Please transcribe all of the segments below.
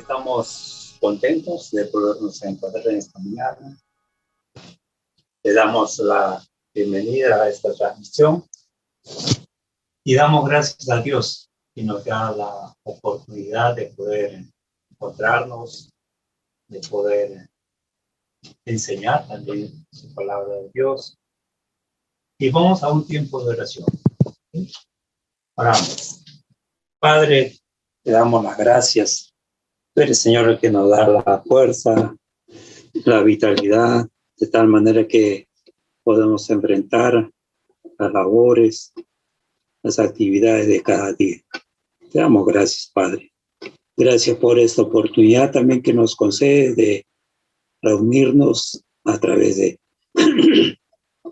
Estamos contentos de podernos encontrar en esta mañana. Le damos la bienvenida a esta transmisión y damos gracias a Dios que nos da la oportunidad de poder encontrarnos, de poder enseñar también su palabra de Dios. Y vamos a un tiempo de oración. Oramos. Padre, te damos las gracias. Tú eres, Señor, el que nos da la fuerza, la vitalidad, de tal manera que podemos enfrentar las labores, las actividades de cada día. Te damos gracias, Padre. Gracias por esta oportunidad también que nos concede de reunirnos a través de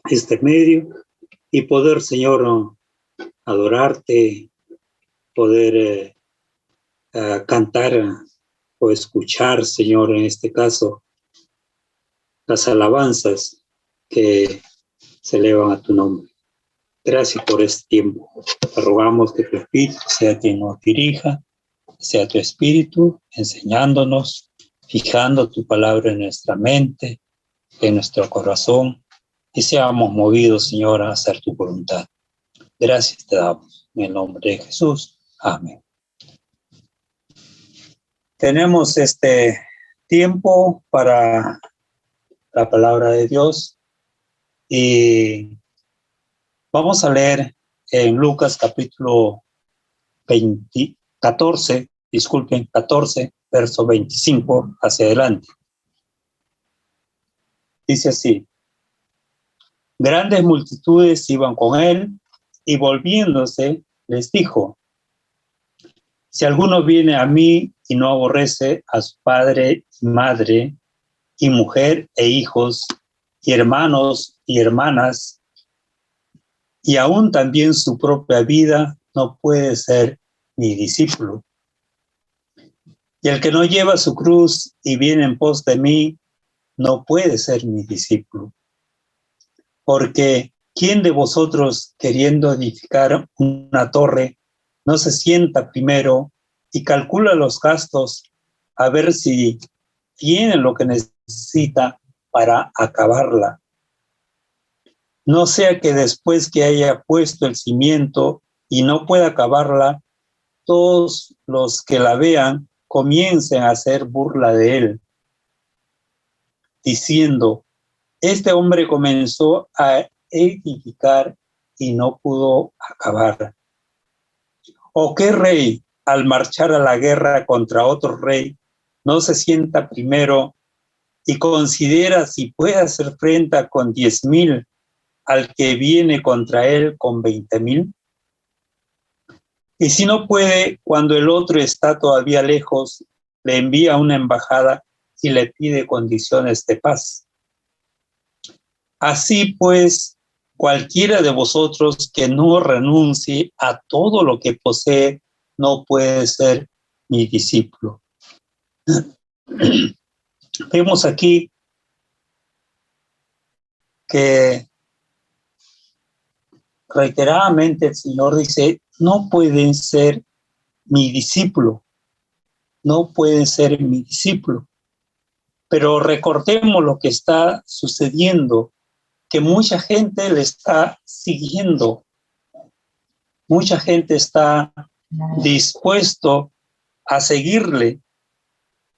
este medio y poder, Señor, adorarte, poder cantar o escuchar, Señor, en este caso, las alabanzas que se elevan a tu nombre. Gracias por este tiempo. Te rogamos que tu Espíritu sea quien nos dirija, sea tu Espíritu enseñándonos, fijando tu palabra en nuestra mente, en nuestro corazón, y seamos movidos, Señor, a hacer tu voluntad. Gracias te damos. En el nombre de Jesús. Amén. Tenemos este tiempo para la palabra de Dios y vamos a leer en Lucas capítulo 14, verso 25 hacia adelante. Dice así: grandes multitudes iban con él y volviéndose les dijo: si alguno viene a mí y no aborrece a su padre y madre y mujer e hijos y hermanos y hermanas y aún también su propia vida, no puede ser mi discípulo. Y el que no lleva su cruz y viene en pos de mí, no puede ser mi discípulo. Porque ¿quién de vosotros, queriendo edificar una torre, no se sienta primero y calcula los gastos a ver si tiene lo que necesita para acabarla? No sea que después que haya puesto el cimiento y no pueda acabarla, todos los que la vean comiencen a hacer burla de él, diciendo: este hombre comenzó a edificar y no pudo acabar. ¿O qué rey, al marchar a la guerra contra otro rey, no se sienta primero y considera si puede hacer frente con 10,000 al que viene contra él con 20,000? Y si no puede, cuando el otro está todavía lejos, le envía una embajada y le pide condiciones de paz. Así pues, cualquiera de vosotros que no renuncie a todo lo que posee, no puede ser mi discípulo. Vemos aquí que reiteradamente el Señor dice: no pueden ser mi discípulo, no pueden ser mi discípulo. Pero recordemos lo que está sucediendo, que mucha gente le está siguiendo, mucha gente está dispuesto a seguirle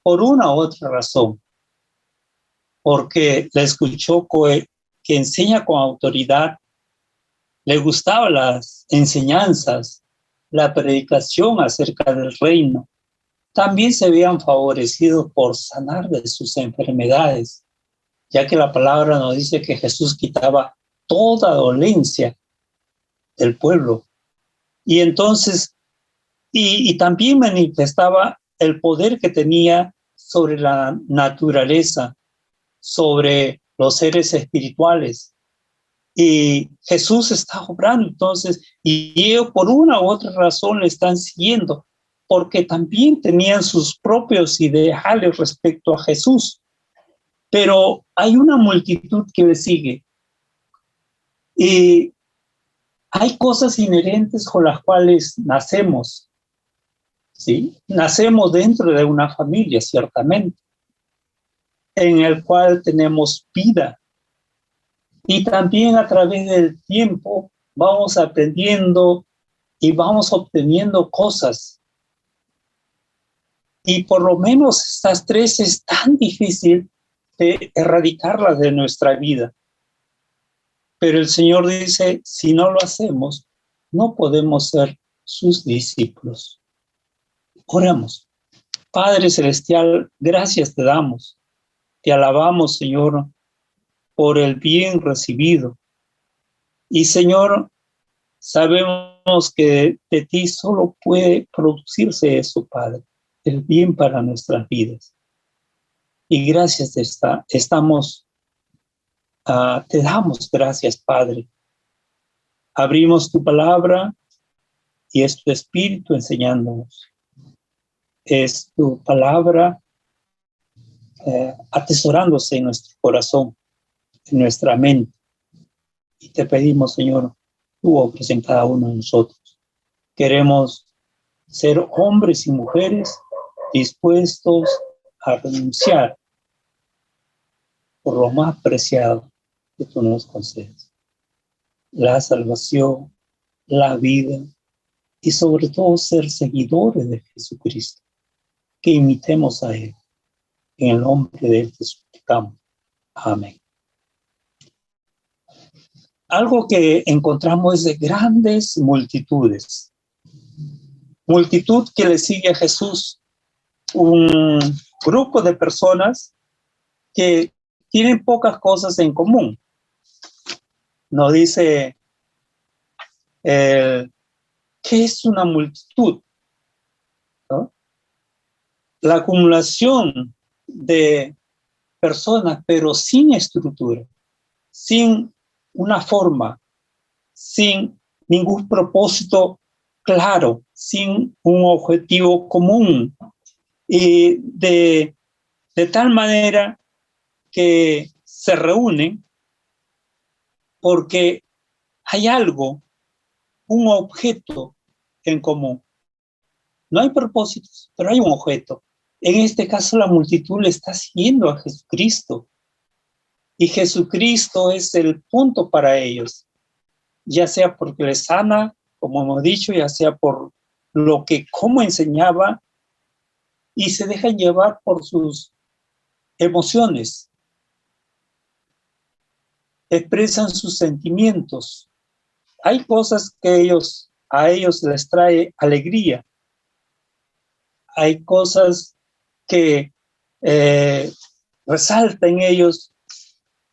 por una u otra razón, porque le escuchó que enseña con autoridad, le gustaban las enseñanzas, la predicación acerca del reino. También se veían favorecidos por sanar de sus enfermedades, ya que la palabra nos dice que Jesús quitaba toda dolencia del pueblo. Y entonces, y también manifestaba el poder que tenía sobre la naturaleza, sobre los seres espirituales. Y Jesús está obrando entonces, y ellos por una u otra razón le están siguiendo, porque también tenían sus propios ideales respecto a Jesús. Pero hay una multitud que le sigue. Y hay cosas inherentes con las cuales nacemos. ¿sí? Nacemos dentro de una familia, ciertamente, en el cual tenemos vida. Y también a través del tiempo vamos aprendiendo y vamos obteniendo cosas. Y por lo menos estas tres es tan difícil de erradicarlas de nuestra vida. Pero el Señor dice, si no lo hacemos, no podemos ser sus discípulos. Oramos. Padre Celestial, gracias te damos. Te alabamos, Señor, por el bien recibido. Y, Señor, sabemos que de ti solo puede producirse eso, Padre, el bien para nuestras vidas. Y gracias te damos gracias, Padre. Abrimos tu palabra y es tu Espíritu enseñándonos. Es tu palabra atesorándose en nuestro corazón, en nuestra mente. Y te pedimos, Señor, tú obres en cada uno de nosotros. Queremos ser hombres y mujeres dispuestos a renunciar por lo más preciado que tú nos concedes. La salvación, la vida y sobre todo ser seguidores de Jesucristo. Que imitemos a Él. En el nombre de Él te suplicamos. Amén. Algo que encontramos es de grandes multitudes. Multitud que le sigue a Jesús. Un grupo de personas que tienen pocas cosas en común. Nos dice, ¿qué es una multitud? ¿No? La acumulación de personas, pero sin estructura, sin una forma, sin ningún propósito claro, sin un objetivo común, y de tal manera que se reúnen porque hay algo, un objeto en común. No hay propósitos, pero hay un objeto. En este caso, la multitud le está siguiendo a Jesucristo. Y Jesucristo es el punto para ellos, ya sea porque les sana, como hemos dicho, ya sea por lo que, cómo enseñaba, y se dejan llevar por sus emociones, expresan sus sentimientos. Hay cosas que a ellos les trae alegría, hay cosas que resaltan en ellos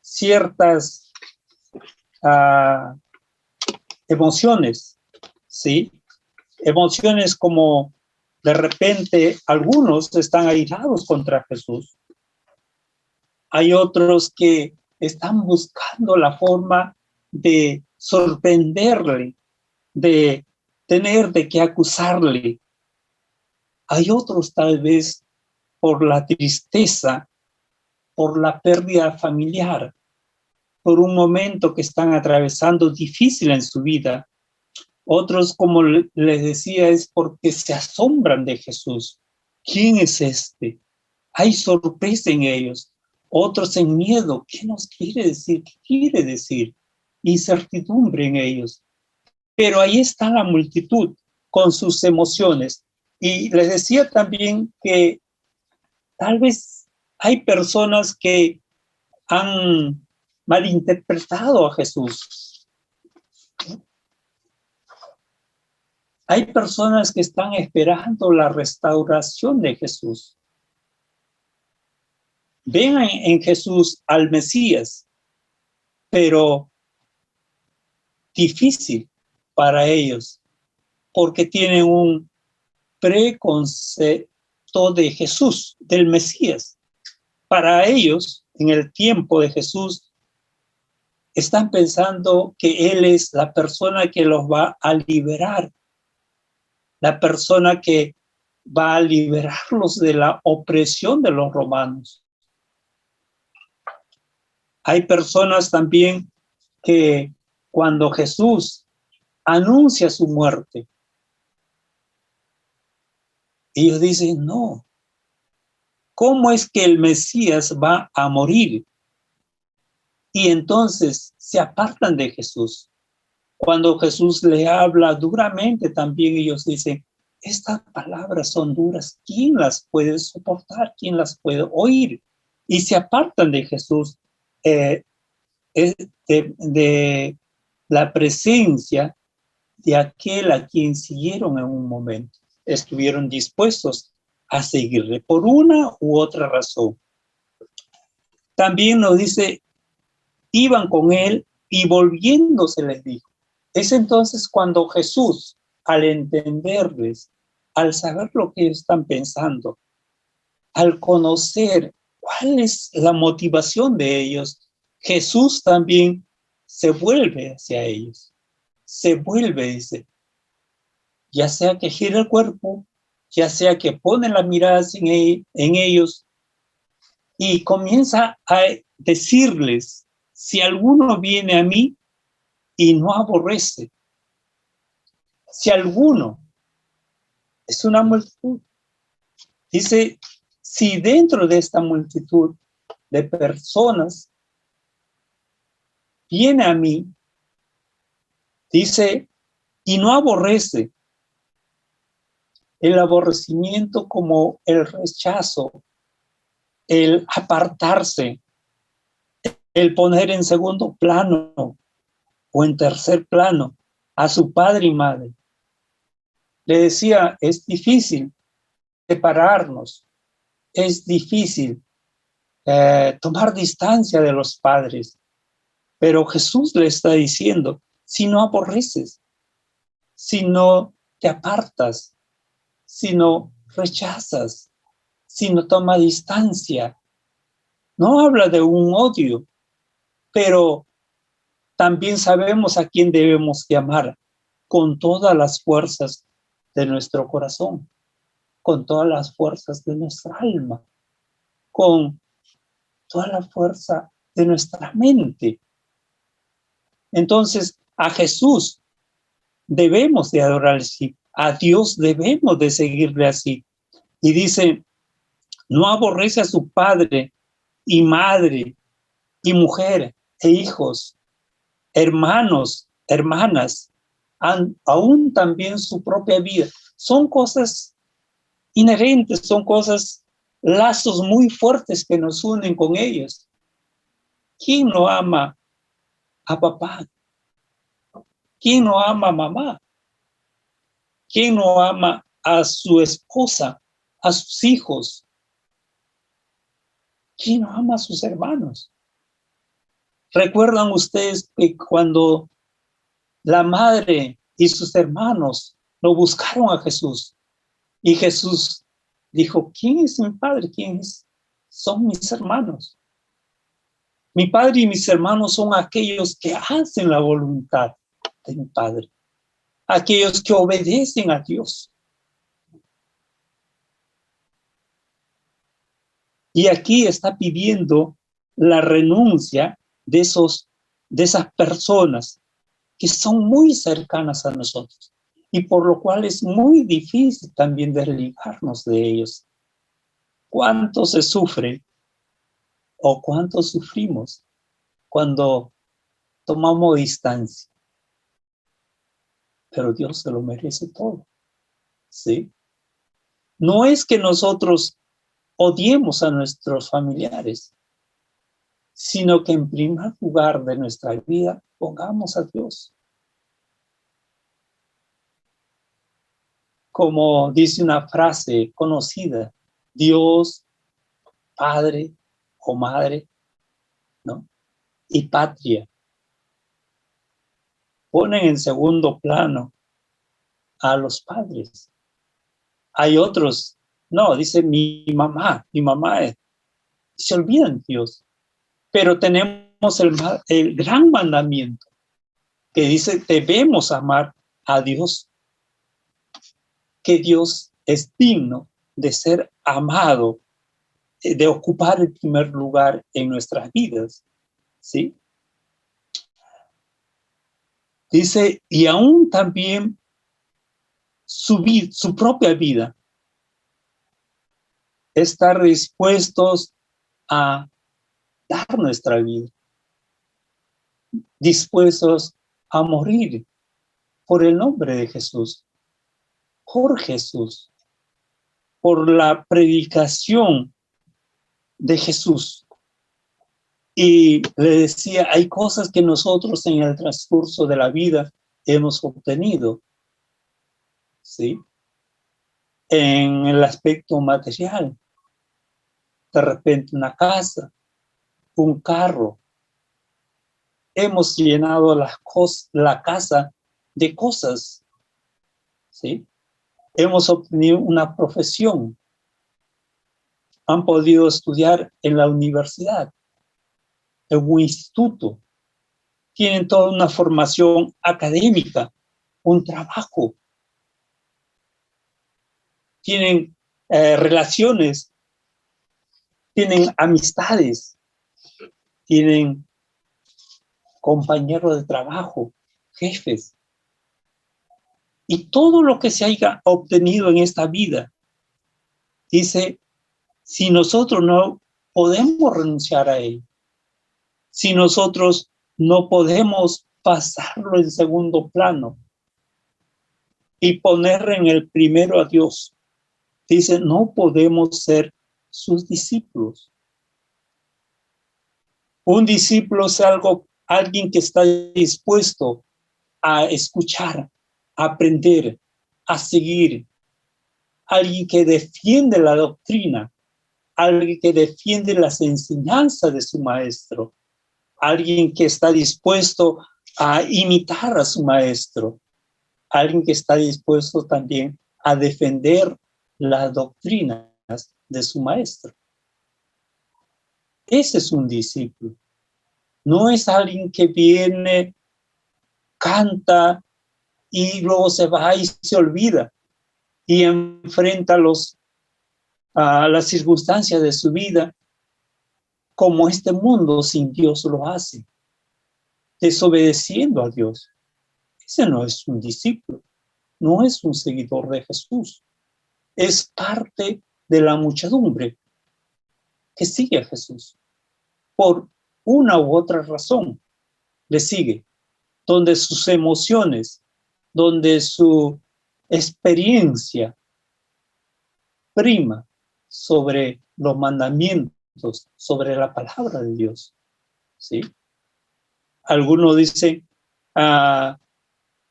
ciertas emociones, ¿sí? Emociones como de repente algunos están airados contra Jesús. Hay otros que están buscando la forma de sorprenderle, de tener de qué acusarle. Hay otros tal vez por la tristeza, por la pérdida familiar, por un momento que están atravesando difícil en su vida. Otros, como les decía, es porque se asombran de Jesús. ¿Quién es este? Hay sorpresa en ellos. Otros en miedo. ¿Qué nos quiere decir? ¿Qué quiere decir? Incertidumbre en ellos. Pero ahí está la multitud con sus emociones. Y les decía también que tal vez hay personas que han malinterpretado a Jesús. Hay personas que están esperando la restauración de Jesús. Ven en Jesús al Mesías, pero difícil para ellos, porque tienen un preconcepto de Jesús, del Mesías. Para ellos, en el tiempo de Jesús, están pensando que Él es la persona que los va a liberar, la persona que va a liberarlos de la opresión de los romanos. Hay personas también que cuando Jesús anuncia su muerte, Ellos dicen, no, ¿cómo es que el Mesías va a morir? Y entonces se apartan de Jesús. Cuando Jesús le habla duramente, también ellos dicen, estas palabras son duras, ¿quién las puede soportar? ¿Quién las puede oír? Y se apartan de Jesús, eh, de la presencia de aquel a quien siguieron en un momento. Estuvieron dispuestos a seguirle por una u otra razón. También nos dice, iban con él y volviéndose les dijo. Es entonces cuando Jesús, al entenderles, al saber lo que están pensando, al conocer cuál es la motivación de ellos, Jesús también se vuelve hacia ellos. Se vuelve, dice, ya sea que gira el cuerpo, ya sea que pone las miradas en ellos y comienza a decirles, si alguno viene a mí y no aborrece, si alguno, es una multitud, dice, si dentro de esta multitud de personas viene a mí, dice, y no aborrece, el aborrecimiento como el rechazo, el apartarse, el poner en segundo plano o en tercer plano a su padre y madre. Le decía, es difícil separarnos, es difícil tomar distancia de los padres, pero Jesús le está diciendo, si no aborreces, si no te apartas, si no rechazas, si no tomas distancia, no habla de un odio, pero también sabemos a quién debemos de amar con todas las fuerzas de nuestro corazón, con todas las fuerzas de nuestra alma, con toda la fuerza de nuestra mente. Entonces, a Jesús debemos de adorar así, a Dios debemos de seguirle así. Y dice, no aborrece a su padre y madre y mujer e hijos, hermanos, hermanas, aún también su propia vida. Son cosas inherentes, son cosas, lazos muy fuertes que nos unen con ellos. ¿Quién no ama a papá? ¿Quién no ama a mamá? ¿Quién no ama a su esposa, a sus hijos? ¿Quién no ama a sus hermanos? ¿Recuerdan ustedes que cuando la madre y sus hermanos lo buscaron a Jesús y Jesús dijo, ¿quién es mi padre? ¿Quiénes son mis hermanos? Mi padre y mis hermanos son aquellos que hacen la voluntad de mi padre, aquellos que obedecen a Dios. Y aquí está pidiendo la renuncia de esas personas que son muy cercanas a nosotros y por lo cual es muy difícil también desligarnos de ellos. ¿Cuánto se sufre o cuánto sufrimos cuando tomamos distancia? Pero Dios se lo merece todo, ¿sí? No es que nosotros odiemos a nuestros familiares, sino que en primer lugar de nuestra vida pongamos a Dios. Como dice una frase conocida, Dios, Padre o Madre, ¿no? Y patria. Ponen en segundo plano a los padres. Hay otros, no, dice mi mamá es. Se olvidan Dios. Pero tenemos el gran mandamiento que dice debemos amar a Dios, que Dios es digno de ser amado, de ocupar el primer lugar en nuestras vidas, ¿sí? Dice, y aún también su propia vida, estar dispuestos a dar nuestra vida, dispuestos a morir por el nombre de Jesús, por Jesús, por la predicación de Jesús. Y le decía, hay cosas que nosotros en el transcurso de la vida hemos obtenido, ¿sí? En el aspecto material. De repente una casa, un carro. Hemos llenado la casa de cosas, ¿sí? Hemos obtenido una profesión. Han podido estudiar en la universidad, en un instituto. Tienen toda una formación académica, un trabajo. Tienen relaciones, tienen amistades, tienen compañeros de trabajo, jefes. Y todo lo que se haya obtenido en esta vida, dice, si nosotros no podemos renunciar a él, si nosotros no podemos pasarlo en segundo plano y poner en el primero a Dios, dice, no podemos ser sus discípulos. Un discípulo es alguien que está dispuesto a escuchar, a aprender, a seguir. Alguien que defiende la doctrina, alguien que defiende las enseñanzas de su maestro, alguien que está dispuesto a imitar a su maestro, alguien que está dispuesto también a defender las doctrinas de su maestro. Ese es un discípulo. No es alguien que viene, canta y luego se va y se olvida y enfrenta a las circunstancias de su vida como este mundo sin Dios lo hace, desobedeciendo a Dios. Ese no es un discípulo, no es un seguidor de Jesús. Es parte de la muchedumbre que sigue a Jesús. Por una u otra razón le sigue, donde sus emociones, donde su experiencia prima sobre los mandamientos, sobre la palabra de Dios, ¿sí? Algunos dicen,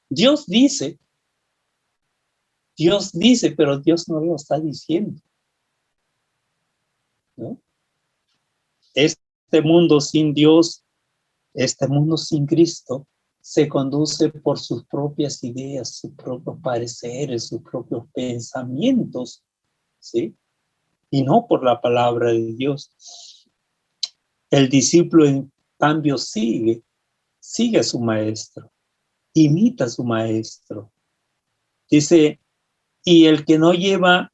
Dios dice, pero Dios no lo está diciendo, ¿no? Este mundo sin Dios, este mundo sin Cristo, se conduce por sus propias ideas, sus propios pareceres, sus propios pensamientos, ¿sí? Y no por la palabra de Dios. El discípulo, en cambio, sigue a su maestro, imita a su maestro. Dice, y el que no lleva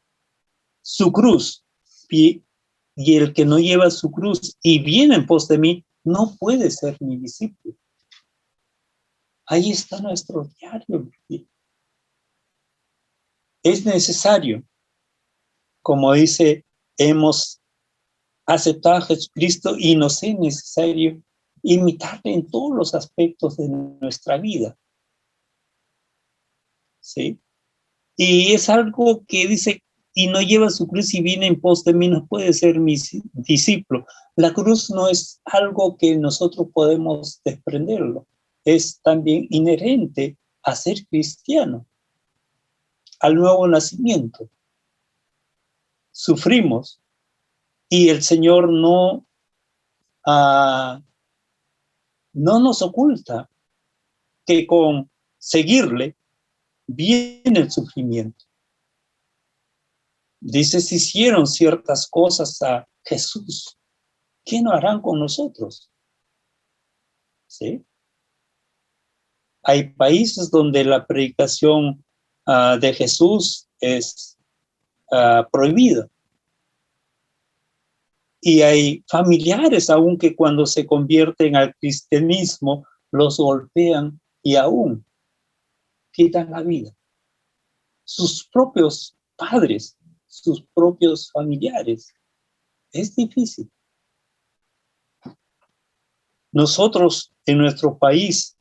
su cruz, y el que no lleva su cruz y viene en pos de mí, no puede ser mi discípulo. Ahí está nuestro diario. Es necesario, como dice, hemos aceptado a Jesucristo y nos es necesario imitarle en todos los aspectos de nuestra vida. ¿Sí? Y es algo que dice, y no lleva su cruz y viene en pos de mí, no puede ser mi discípulo. La cruz no es algo que nosotros podemos desprenderlo. Es también inherente a ser cristiano, al nuevo nacimiento. Sufrimos y el Señor no nos oculta que con seguirle viene el sufrimiento. Dice, si hicieron ciertas cosas a Jesús, ¿qué no harán con nosotros? ¿Sí? Hay países donde la predicación de Jesús es prohibida. Y hay familiares aún que cuando se convierten al cristianismo los golpean y aún quitan la vida. Sus propios padres, sus propios familiares. Es difícil. Nosotros en nuestro país,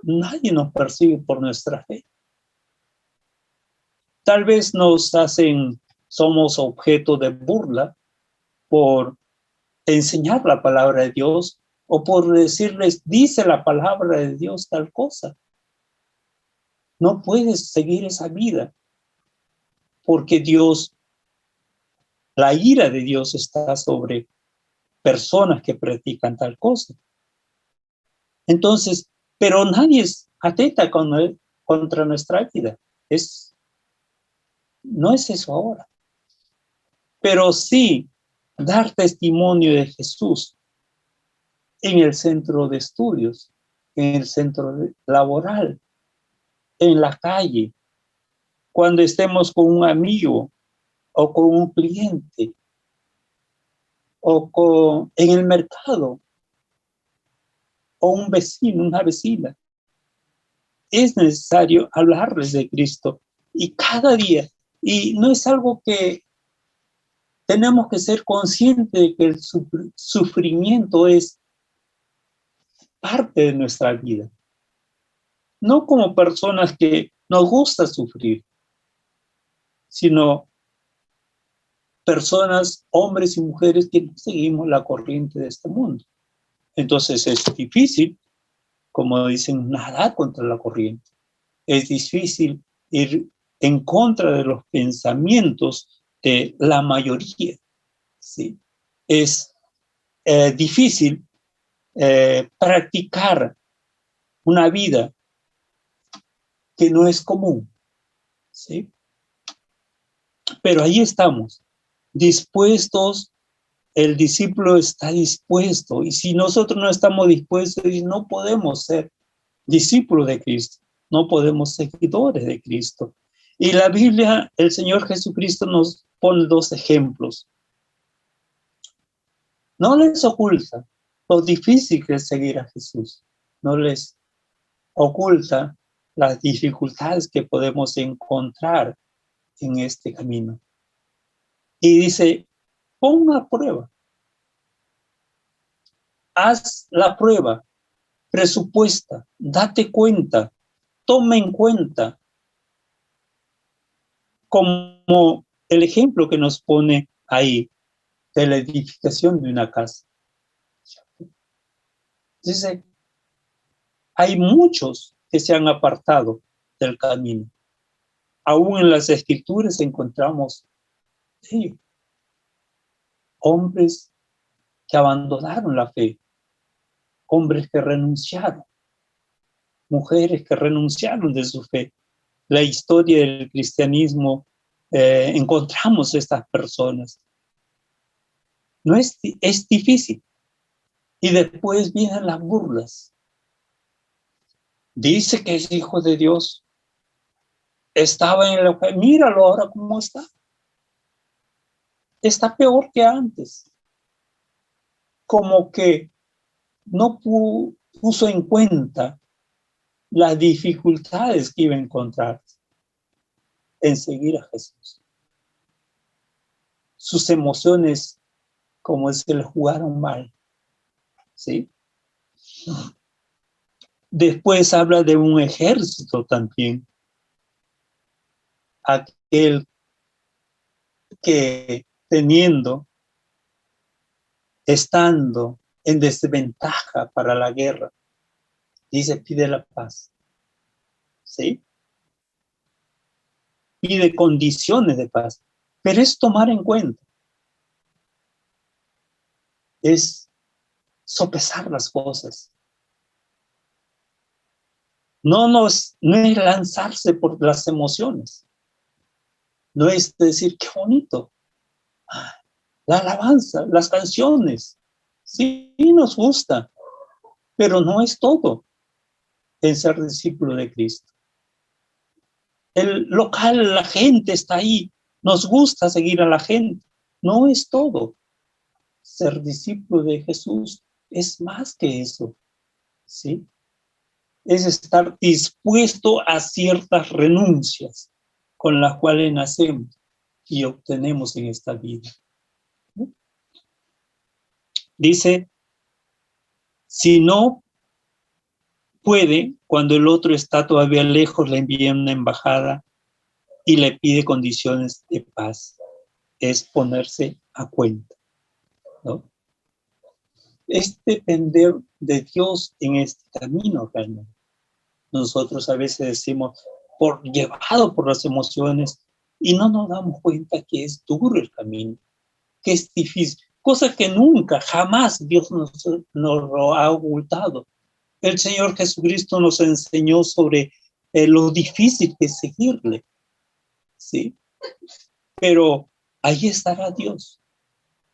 nadie nos persigue por nuestra fe. Tal vez somos objeto de burla por enseñar la palabra de Dios o por decirles, dice la palabra de Dios tal cosa. No puedes seguir esa vida porque la ira de Dios está sobre personas que practican tal cosa. Entonces, pero nadie atenta contra nuestra vida. No es eso ahora. Pero sí dar testimonio de Jesús en el centro de estudios, en el centro laboral, en la calle, cuando estemos con un amigo o con un cliente o en el mercado o un vecino, una vecina. Es necesario hablarles de Cristo y cada día. Y no es algo que tenemos que ser conscientes de que el sufrimiento es parte de nuestra vida. No como personas que nos gusta sufrir, sino personas, hombres y mujeres que no seguimos la corriente de este mundo. Entonces es difícil, como dicen, nadar contra la corriente. Es difícil ir en contra de los pensamientos de la mayoría. ¿Sí? Es difícil practicar una vida que no es común. ¿Sí? Pero ahí estamos, dispuestos. El discípulo está dispuesto, y si nosotros no estamos dispuestos, no podemos ser discípulos de Cristo, no podemos ser seguidores de Cristo. Y la Biblia, el Señor Jesucristo nos pone dos ejemplos. No les oculta lo difícil que es seguir a Jesús, no les oculta las dificultades que podemos encontrar en este camino. Y dice, pon a prueba, haz la prueba, presupuesta, date cuenta, toma en cuenta, como el ejemplo que nos pone ahí de la edificación de una casa. Dice, hay muchos que se han apartado del camino. Aún en las escrituras encontramos hombres que abandonaron la fe, hombres que renunciaron, mujeres que renunciaron de su fe. La historia del cristianismo, encontramos estas personas. No es difícil. Y después vienen las burlas. Dice que es hijo de Dios. Estaba en la fe. Míralo ahora cómo está. Está peor que antes. Como que no puso en cuenta las dificultades que iba a encontrar en seguir a Jesús. Sus emociones, como se le jugaron mal. ¿Sí? Después habla de un ejército también. Aquel que estando en desventaja para la guerra, dice, pide la paz. ¿Sí? Pide condiciones de paz. Pero es tomar en cuenta. Es sopesar las cosas. No es lanzarse por las emociones. No es decir, qué bonito. La alabanza, las canciones. Sí, nos gusta. Pero no es todo en ser discípulo de Cristo. El local, la gente está ahí. Nos gusta seguir a la gente. No es todo. Ser discípulo de Jesús es más que eso. ¿Sí? Es estar dispuesto a ciertas renuncias con las cuales nacemos. y obtenemos en esta vida. Dice, si no puede, cuando el otro está todavía lejos, le envía una embajada y le pide condiciones de paz. Es ponerse a cuenta, ¿no? Es depender de Dios en este camino realmente. Nosotros a veces decimos, llevado por las emociones, y no nos damos cuenta que es duro el camino, que es difícil, cosa que nunca, jamás Dios nos lo ha ocultado. El Señor Jesucristo nos enseñó sobre lo difícil que es seguirle, ¿sí? Pero ahí estará Dios.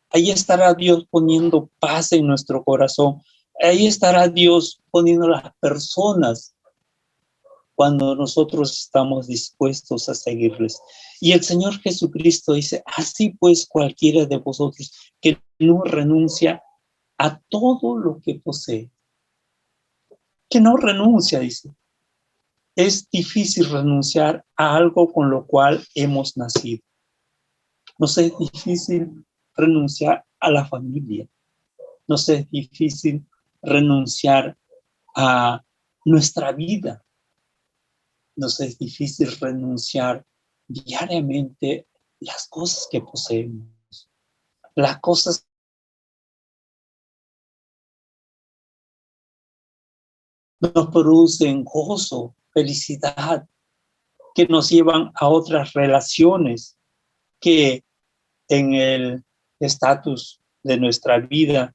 Ahí estará Dios poniendo paz en nuestro corazón. Ahí estará Dios poniendo las personas cuando nosotros estamos dispuestos a seguirles. Y el Señor Jesucristo dice, así pues cualquiera de vosotros que no renuncia a todo lo que posee, que no renuncia, dice. Es difícil renunciar a algo con lo cual hemos nacido. Nos es difícil renunciar a la familia. Nos es difícil renunciar a nuestra vida. Nos es difícil renunciar diariamente las cosas que poseemos, las cosas que nos producen gozo, felicidad, que nos llevan a otras relaciones que en el estatus de nuestra vida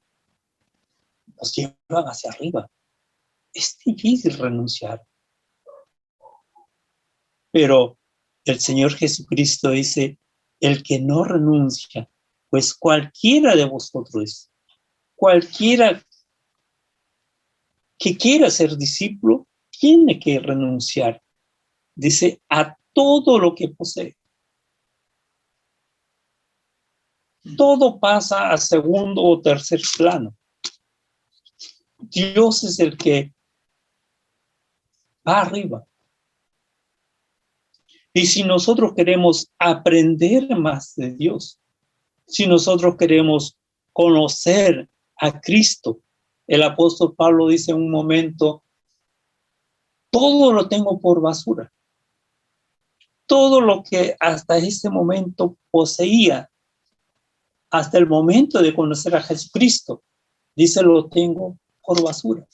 nos llevan hacia arriba. Es difícil renunciar. Pero el Señor Jesucristo dice, el que no renuncia, pues cualquiera de vosotros, cualquiera que quiera ser discípulo, tiene que renunciar. Dice, a todo lo que posee. Todo pasa a segundo o tercer plano. Dios es el que va arriba. Y si nosotros queremos aprender más de Dios, si nosotros queremos conocer a Cristo, el apóstol Pablo dice en un momento, todo lo tengo por basura. Todo lo que hasta ese momento poseía, hasta el momento de conocer a Jesucristo, dice, lo tengo por basura.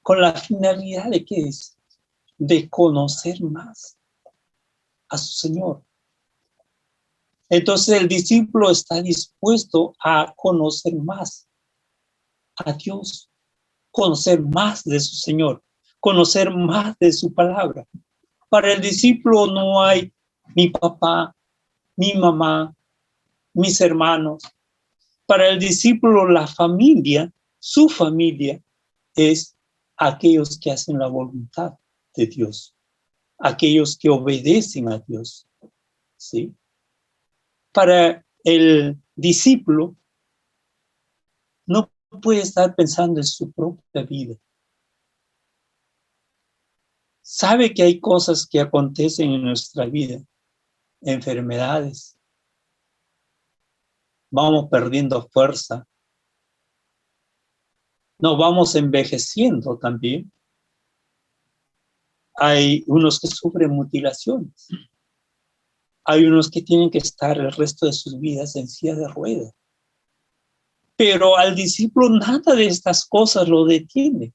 Con la finalidad de ¿qué es? De conocer más a su Señor. Entonces el discípulo está dispuesto a conocer más a Dios, conocer más de su Señor, conocer más de su palabra. Para el discípulo no hay mi papá, mi mamá, mis hermanos. Para el discípulo la familia, su familia, es aquellos que hacen la voluntad de Dios, aquellos que obedecen a Dios, ¿sí? Para el discípulo no puede estar pensando en su propia vida. Sabe que hay cosas que acontecen en nuestra vida, enfermedades, vamos perdiendo fuerza, nos vamos envejeciendo también. Hay unos que sufren mutilaciones, hay unos que tienen que estar el resto de sus vidas en silla de ruedas. Pero al discípulo nada de estas cosas lo detiene.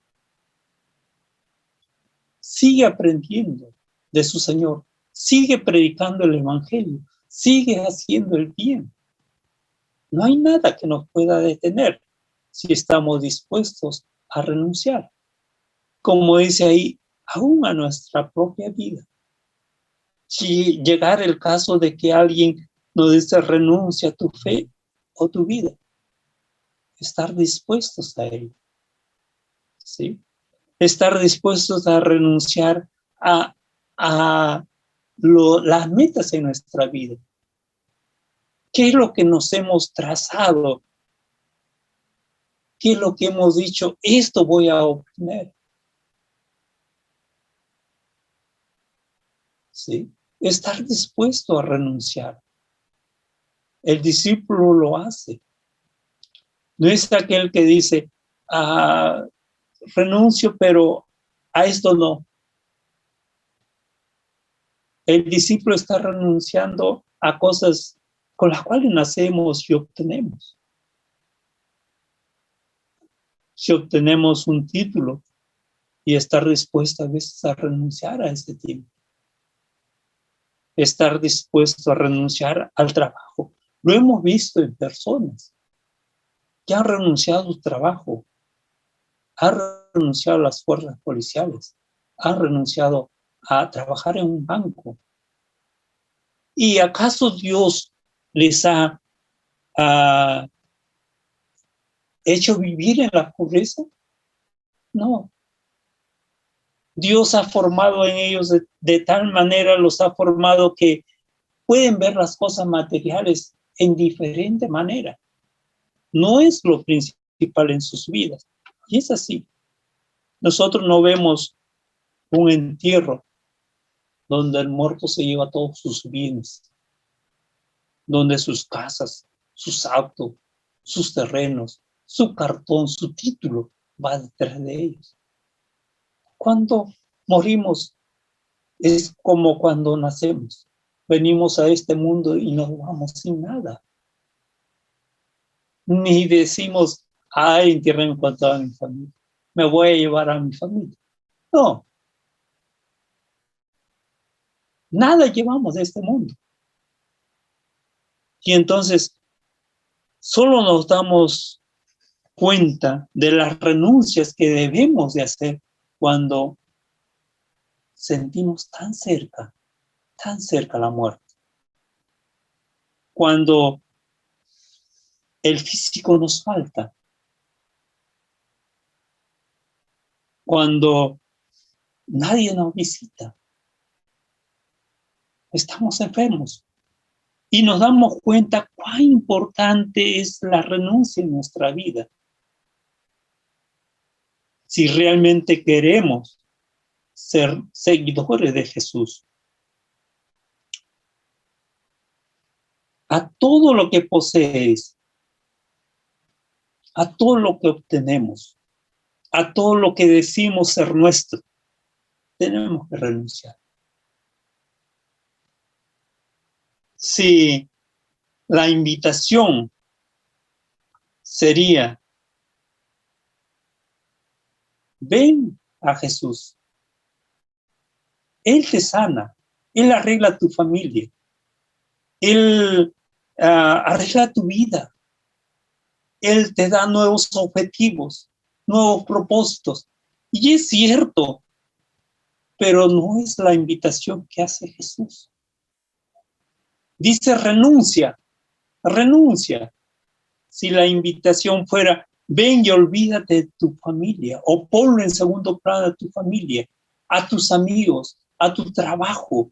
Sigue aprendiendo de su Señor, sigue predicando el Evangelio, sigue haciendo el bien. No hay nada que nos pueda detener si estamos dispuestos a renunciar. Como dice ahí, aún a nuestra propia vida. Si llegara el caso de que alguien nos dice renuncia a tu fe o tu vida, estar dispuestos a ello, ¿sí? Estar dispuestos a renunciar a las metas en nuestra vida. ¿Qué es lo que nos hemos trazado? ¿Qué es lo que hemos dicho? Esto voy a obtener. ¿Sí? estar dispuesto a renunciar. El discípulo lo hace. No es aquel que dice, renuncio, pero a esto no. El discípulo está renunciando a cosas con las cuales nacemos y obtenemos. Si obtenemos un título y estar dispuesto a veces a renunciar a ese título. Estar dispuesto a renunciar al trabajo. Lo hemos visto en personas que han renunciado a su trabajo, han renunciado a las fuerzas policiales, han renunciado a trabajar en un banco. ¿Y acaso Dios les ha hecho vivir en la pobreza? No. Dios ha formado en ellos de tal manera, los ha formado que pueden ver las cosas materiales en diferente manera. No es lo principal en sus vidas. Y es así. Nosotros no vemos un entierro donde el muerto se lleva todos sus bienes, donde sus casas, sus autos, sus terrenos, su cartón, su título va detrás de ellos. Cuando morimos es como cuando nacemos. Venimos a este mundo y nos vamos sin nada. Ni decimos, entierren en cuanto a mi familia. Me voy a llevar a mi familia. No. Nada llevamos de este mundo. Y entonces, solo nos damos cuenta de las renuncias que debemos de hacer cuando sentimos tan cerca la muerte. Cuando el físico nos falta. Cuando nadie nos visita. Estamos enfermos. Y nos damos cuenta cuán importante es la renuncia en nuestra vida. Si realmente queremos ser seguidores de Jesús. A todo lo que posees, a todo lo que obtenemos, a todo lo que decimos ser nuestro, tenemos que renunciar. Si la invitación sería, ven a Jesús, Él te sana, Él arregla tu familia, Él arregla tu vida, Él te da nuevos objetivos, nuevos propósitos. Y es cierto, pero no es la invitación que hace Jesús. Dice renuncia. Si la invitación fuera, ven y olvídate de tu familia, o ponlo en segundo plano a tu familia, a tus amigos, a tu trabajo.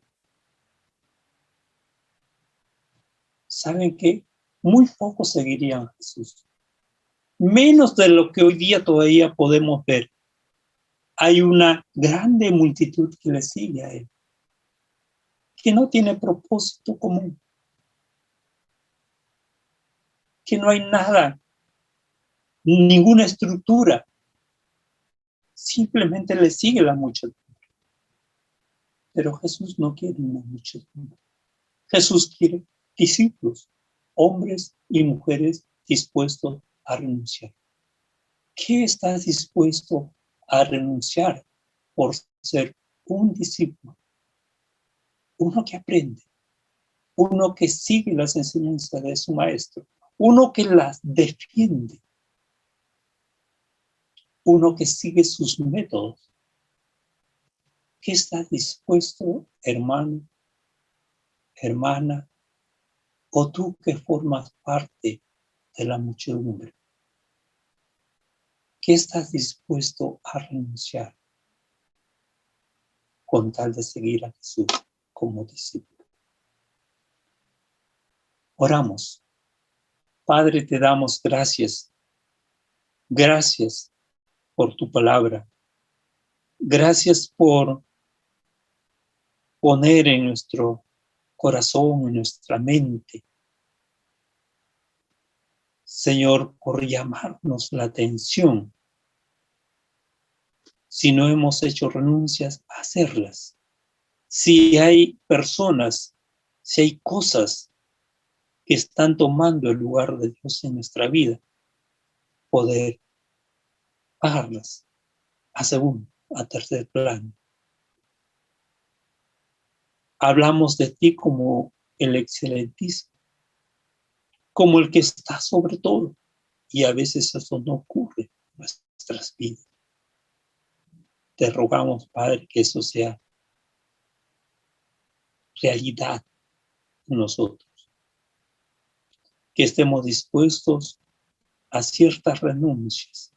¿Saben qué? Muy pocos seguirían a Jesús. Menos de lo que hoy día todavía podemos ver. Hay una grande multitud que le sigue a Él, que no tiene propósito común, que no hay nada, ninguna estructura, simplemente le sigue la muchedumbre. Pero Jesús no quiere una muchedumbre. Jesús quiere discípulos, hombres y mujeres dispuestos a renunciar. ¿Qué estás dispuesto a renunciar por ser un discípulo? Uno que aprende, uno que sigue las enseñanzas de su maestro, uno que las defiende, uno que sigue sus métodos. ¿Qué estás dispuesto, hermano, hermana, o tú que formas parte de la muchedumbre? ¿Qué estás dispuesto a renunciar con tal de seguir a Jesús como discípulo? Oramos. Padre, te damos gracias. Gracias por tu palabra. Gracias por poner en nuestro corazón, en nuestra mente, Señor, por llamarnos la atención. Si no hemos hecho renuncias, a hacerlas. Si hay personas, si hay cosas que están tomando el lugar de Dios en nuestra vida, poder bajarlas a segundo, a tercer plano. Hablamos de ti como el excelentísimo, como el que está sobre todo, y a veces eso no ocurre en nuestras vidas. Te rogamos, Padre, que eso sea realidad en nosotros, que estemos dispuestos a ciertas renuncias,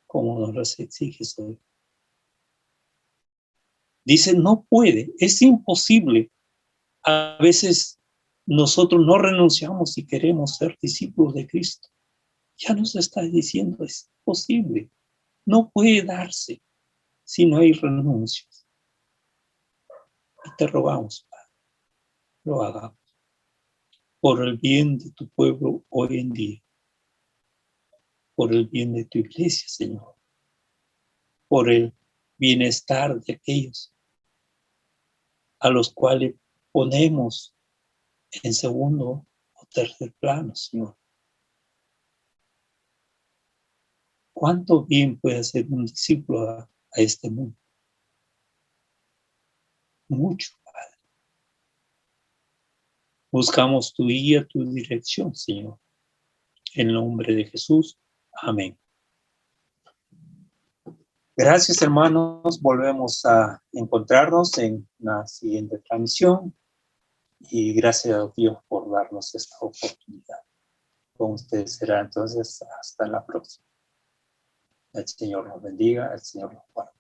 como nos las exiges hoy. Dice, no puede, es imposible. A veces nosotros no renunciamos y queremos ser discípulos de Cristo. Ya nos está diciendo, es posible. No puede darse si no hay renuncias. Y te rogamos, Padre, lo hagamos por el bien de tu pueblo hoy en día, por el bien de tu iglesia, Señor, por el bienestar de aquellos a los cuales ponemos en segundo o tercer plano, Señor. ¿Cuánto bien puede hacer un discípulo a este mundo? Mucho, Padre. Buscamos tu guía, tu dirección, Señor. En el nombre de Jesús. Amén. Gracias, hermanos. Volvemos a encontrarnos en la siguiente transmisión. Y gracias a Dios por darnos esta oportunidad. Con ustedes será entonces hasta la próxima. El Señor nos bendiga, el Señor nos guarde.